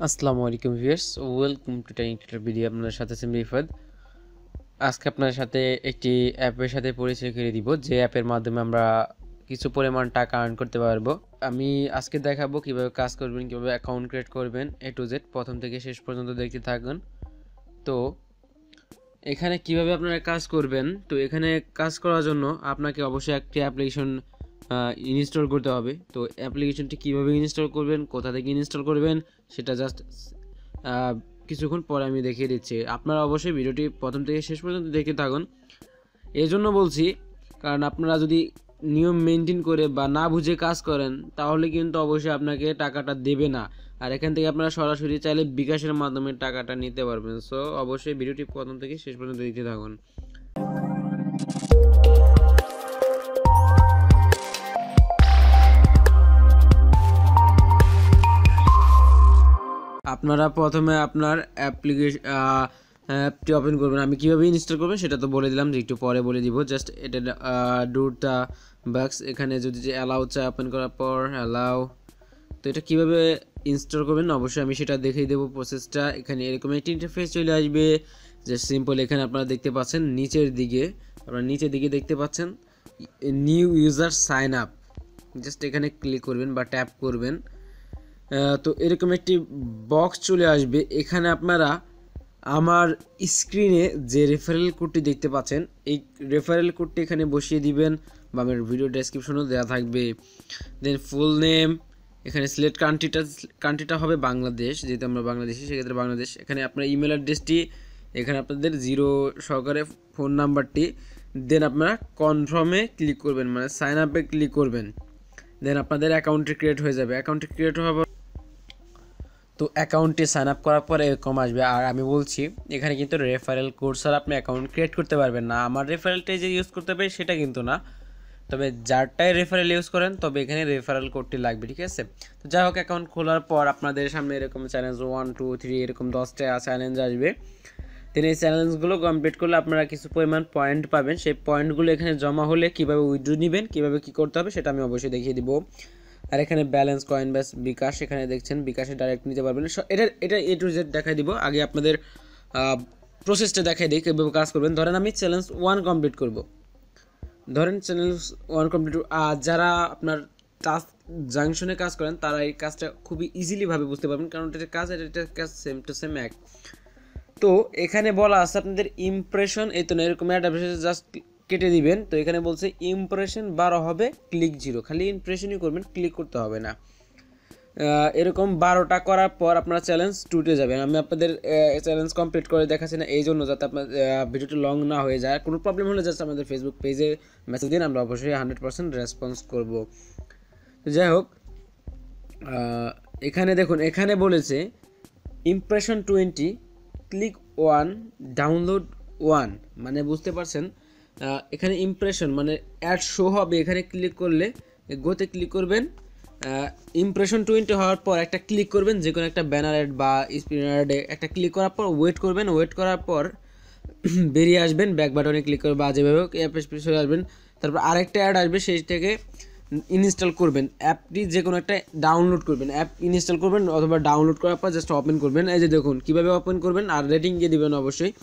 আসসালামু আলাইকুম viewers, welcome to tiny tutor video. আপনাদের সাথে আছি রিফাত। আজকে আপনাদের সাথে একটি অ্যাপের সাথে পরিচয় করে দিব, যে অ্যাপের মাধ্যমে আমরা কিছু পরিমাণ টাকা আর্ন করতে পারবো। আমি আজকে দেখাবো কিভাবে কাজ করবেন, কিভাবে অ্যাকাউন্ট ক্রিয়েট করবেন, এ টু জেড প্রথম থেকে শেষ পর্যন্ত দেখতে থাকুন। তো এখানে কিভাবে আপনারা কাজ করবেন, তো এখানে কাজ করার জন্য আপনাকে অবশ্যই একটি অ্যাপ্লিকেশন ইনস্টল করতে হবে। তো অ্যাপ্লিকেশনটি কীভাবে ইনস্টল করবেন, কোথা থেকে ইনস্টল করবেন, সেটা জাস্ট কিছুক্ষণ পরে আমি দেখিয়ে দিচ্ছি। আপনারা অবশ্যই ভিডিওটি প্রথম থেকে শেষ পর্যন্ত দেখে থাকুন। এই জন্য বলছি, কারণ আপনারা যদি নিয়ম মেনটেন করে বা না বুঝে কাজ করেন, তাহলে কিন্তু অবশ্যই আপনাকে টাকাটা দেবে না। আর এখান থেকে আপনারা সরাসরি চাইলে বিকাশের মাধ্যমে টাকাটা নিতে পারবেন। সো অবশ্যই ভিডিওটি প্রথম থেকে শেষ পর্যন্ত দেখতে থাকুন। আপনারা প্রথমে আপনার অ্যাপটি ওপেন করবেন। আমি কীভাবে ইনস্টল করবেন সেটা তো বলে দিলাম, যে একটু পরে বলে দিব। জাস্ট এটা ডু দ্য বক্স, এখানে যদি যে অ্যালাউ চাই ওপেন করার পর অ্যালাউ। তো এটা কীভাবে ইনস্টল করবেন অবশ্যই আমি সেটা দেখিয়ে দেবো প্রসেসটা। এখানে এরকম একটি ইন্টারফেস চলে আসবে, যে সিম্পল। এখানে আপনারা দেখতে পাচ্ছেন নিচের দিকে দেখতে পাচ্ছেন new user sign up. Just এখানে ক্লিক করবেন বা ট্যাপ করবেন। তো এরকম একটি বক্স চলে আসবে। এখানে আপনারা আমার স্ক্রিনে যে রেফারেল কোডটি দেখতে পাচ্ছেন, এই রেফারেল কোডটি এখানে বসিয়ে দিবেন, বা আমার ভিডিও ডেসক্রিপশনেও দেওয়া থাকবে। দেন ফুল নেম, এখানে সিলেক্ট কান্ট্রিটা হবে বাংলাদেশ, যেহেতু আমরা বাংলাদেশি সেক্ষেত্রে বাংলাদেশ। এখানে আপনার ইমেল অ্যাড্রেসটি, এখানে আপনাদের 0 সহকারে ফোন নাম্বারটি। দেন আপনারা কনফার্মে ক্লিক করবেন, মানে সাইন আপে ক্লিক করবেন। দেন আপনাদের অ্যাকাউন্টটি ক্রিয়েট হয়ে যাবে। অ্যাকাউন্টটি ক্রিয়েট হওয়ার তো অ্যাকাউন্টে সাইন আপ করার পরে এরকম আসবে। আর আমি বলছি, এখানে কিন্তু রেফারেল কোড ছাড়া আপনি অ্যাকাউন্ট ক্রিয়েট করতে পারবেন না। আমার রেফারেলটাই যে ইউজ করতে হবে সেটা কিন্তু না, তবে যারটাই রেফারেল ইউজ করেন তবে এখানে রেফারেল কোডটি লাগবে, ঠিক আছে। তো যাই হোক, অ্যাকাউন্ট খোলার পর আপনাদের সামনে এরকম চ্যালেঞ্জ 1 2 3 এরকম 10টা চ্যালেঞ্জ আসবে। তিনি এই চ্যালেঞ্জগুলো কমপ্লিট করলে আপনারা কিছু পরিমাণ পয়েন্ট পাবেন। সেই পয়েন্টগুলো এখানে জমা হলে কীভাবে উইথড্র নেবেন, কীভাবে কী করতে হবে সেটা আমি অবশ্যই দেখিয়ে দিব। আর এখানে ব্যালেন্স, কয়েন ব্যাস, বিকাশ, এখানে দেখছেন বিকাশে ডাইরেক্ট নিতে পারবেন। এটা এ টু জেড দেখাই দিব। আগে আপনাদের প্রসেসটা দেখাই দিই কীভাবে কাজ করবেন। ধরেন আমি চ্যালেঞ্জ 1 কমপ্লিট করব। ধরেন চ্যালেঞ্জ 1 কমপ্লিট, যারা আপনার টাস্ক জাংশনে কাজ করেন তারা এই কাজটা খুবই ইজিলিভাবে বুঝতে পারবেন, কারণ এটার কাজ সেম টু সেম এক। তো এখানে বলা আছে আপনাদের ইমপ্রেশন, এই তো না, এরকম একটা জাস্ট কেটে দিবেন। তো এখানে বলছে ইমপ্রেশন 12 হবে, ক্লিক 0। খালি ইমপ্রেশনই করবেন, ক্লিক করতে হবে না। এরকম 12টা করার পর আপনারা চ্যালেঞ্জ 2-তে যাবেন। আমি আপনাদের চ্যালেঞ্জ কমপ্লিট করে দেখাচ্ছি না, এই জন্য যাতে আপনার ভিডিওটি লং না হয়ে যায়। কোনো প্রবলেম হলে জাস্ট আমাদের ফেসবুক পেজে মেসেজ দিন, আমরা অবশ্যই 100% রেসপন্স করব। তো যাই হোক, এখানে দেখুন, এখানে বলেছে ইমপ্রেশন 20, ক্লিক 1, ডাউনলোড 1, মানে বুঝতে পারছেন এখানে ইমপ্রেশন মানে অ্যাড শো হবে। এখানে ক্লিক করলে গোতে ক্লিক করবেন, ইমপ্রেশন 20 হওয়ার পর একটা ক্লিক করবেন, যে কোনো একটা ব্যানার অ্যাড বা স্পিনার অ্যাডে একটা ক্লিক করার পর ওয়েট করবেন। ওয়েট করার পর বেরিয়ে আসবেন, ব্যাক বাটনে ক্লিক করে বা যেভাবে অ্যাপে চলে আসবেন। তারপর আরেকটা অ্যাড আসবে, সেইটাকে ইনস্টল করবেন। অ্যাপটি যে কোনো একটা ডাউনলোড করবেন, অ্যাপ ইনস্টল করবেন অথবা ডাউনলোড করার পর জাস্ট ওপেন করবেন। এই যে দেখুন কীভাবে ওপেন করবেন, আর রেটিং দিয়ে দেবেন অবশ্যই।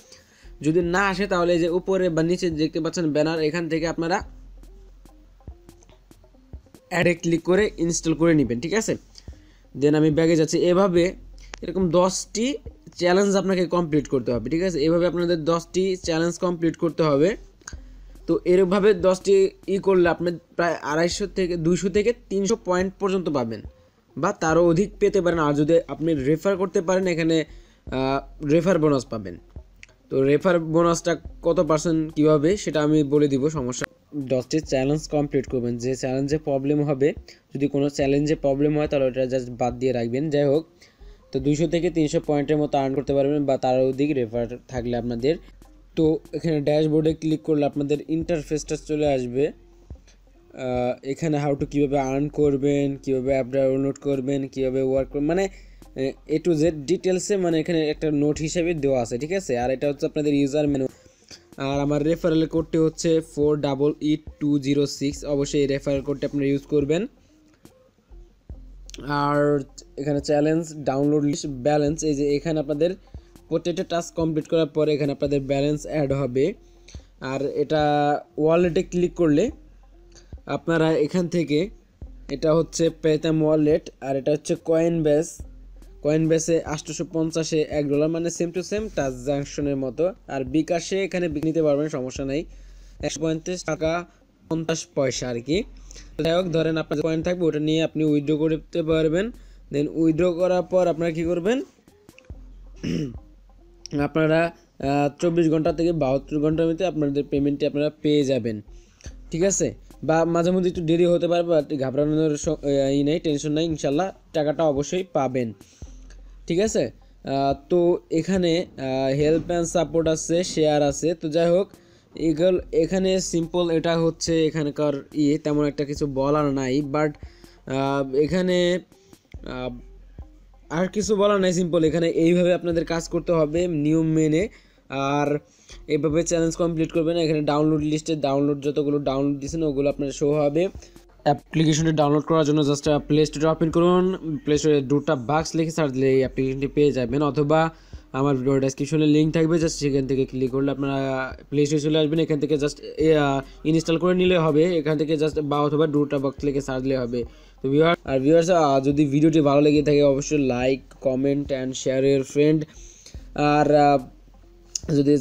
যদি না আসে তাহলে এই যে উপরে বা নিচে দেখতে পাচ্ছেন ব্যানার, এখান থেকে আপনারা অ্যাডে ক্লিক করে ইনস্টল করে নেবেন, ঠিক আছে। দেন আমি ব্যাগে যাচ্ছি। এভাবে এরকম 10টি চ্যালেঞ্জ আপনাকে কমপ্লিট করতে হবে, ঠিক আছে। এভাবে আপনাদের 10টি চ্যালেঞ্জ কমপ্লিট করতে হবে। তো এরভাবে 10টি করলে আপনি প্রায় 200 থেকে 300 পয়েন্ট পর্যন্ত পাবেন, বা তারও অধিক পেতে পারেন। আর যদি আপনি রেফার করতে পারেন, এখানে রেফার বোনাস পাবেন। তো রেফার বোনাসটা কত পার্সেন্ট কীভাবে সেটা আমি বলে দিব, সমস্যা। 10টি চ্যালেঞ্জ কমপ্লিট করবেন। যে চ্যালেঞ্জে প্রবলেম হবে, যদি কোনো চ্যালেঞ্জে প্রবলেম হয় তাহলে ওটা জাস্ট বাদ দিয়ে রাখবেন। যাই হোক, তো 200 থেকে 300 পয়েন্টের মতো আর্ন করতে পারবেন, বা তারও অধিক রেফার থাকলে আপনাদের। তো এখানে ড্যাশবোর্ডে ক্লিক করলে আপনাদের ইন্টারফেসটা চলে আসবে। এখানে হাউ টু কীভাবে আর্ন করবেন, কীভাবে অ্যাপ ডাউনলোড করবেন, কীভাবে ওয়ার্ক করবেন, মানে এ টু জেড ডিটেলসে, মানে এখানে একটা নোট হিসেবে দেওয়া আছে, ঠিক আছে। আর এটা হচ্ছে আপনাদের ইউজার মেনু। আর আমার রেফারেল কোডটি হচ্ছে 4EE206। অবশ্যই এই রেফারেল কোডটি আপনারা ইউজ করবেন। আর এখানে চ্যালেঞ্জ, ডাউনলোড লিস্ট, ব্যালেন্স, এই যে এখানে আপনাদের প্রত্যেকটা টাস্ক কমপ্লিট করার পরে এখানে আপনাদের ব্যালেন্স অ্যাড হবে। আর এটা ওয়ালেটে ক্লিক করলে আপনারা এখান থেকে, এটা হচ্ছে পেতাম ওয়ালেট আর এটা হচ্ছে কয়েন বেসে 850-এ $1, মানে সেম টু সেম ট্রানজাকশনের মতো। আর বিকাশে এখানে নিতে পারবেন, সমস্যা নাই, 135 টাকা 50 পয়সা আর কি। যাই হোক, ধরেন আপনার কয়েন থাকবে, ওটা নিয়ে আপনি উইথড্র করতে পারবেন। দেন উইথড্র করার পর আপনারা কী করবেন, আপনারা 24 ঘন্টা থেকে 72 ঘন্টার মধ্যে আপনাদের পেমেন্টটি আপনারা পেয়ে যাবেন, ঠিক আছে। বা মাঝে মধ্যে একটু দেরি হতে পারে, বাট ঘাবড়ানোর ই নেই, টেনশন নাই, ইনশাল্লাহ টাকাটা অবশ্যই পাবেন, ঠিক আছে। তো এখানে হেল্প অ্যান্ড সাপোর্ট আছে, শেয়ার আছে। তো যাই হোক, এখানে সিম্পল, এটা হচ্ছে এখানকার তেমন একটা কিছু বলার নাই, বাট এখানে আর কিছু বলার নাই, সিম্পল এখানে এইভাবে আপনাদের কাজ করতে হবে নিয়ম মেনে। আর এইভাবে চ্যালেঞ্জ কমপ্লিট করবেন। এখানে ডাউনলোড লিস্টে যতগুলো ডাউনলোড দিয়েছেন ওগুলো আপনার শো হবে। অ্যাপ্লিকেশনটি ডাউনলোড করার জন্য জাস্ট প্লে স্টোরে ওপেন করুন, প্লে স্টোরে দুটা বাক্স লিখে সার্চ দিলে এই অ্যাপ্লিকেশনটি পেয়ে যাবেন, অথবা আমার ভিডিও ডেসক্রিপশনে লিঙ্ক থাকবে, জাস্ট সেখান থেকে ক্লিক করলে আপনারা প্লে স্টোরে চলে আসবেন। এখান থেকে জাস্ট ইনস্টল করে নিলে হবে, এখান থেকে জাস্ট বা অথবা দুটা বাক্স লিখে সার্চ দিলে হবে। তো ভিউয়ার্স, যদি ভিডিওটি ভালো লেগে থাকে অবশ্যই like, comment and share your friend. আর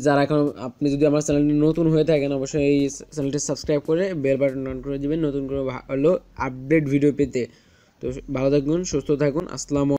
যারা এখন আপনি যদি আমার চ্যানেলটি নতুন হয়ে থাকেন অবশ্যই এই চ্যানেলটি সাবস্ক্রাইব করে বেল বাটন অন করে দিবেন নতুন করে ভালো আপডেট ভিডিও পেতে। তো ভালো থাকুন, সুস্থ থাকুন, আসসালামু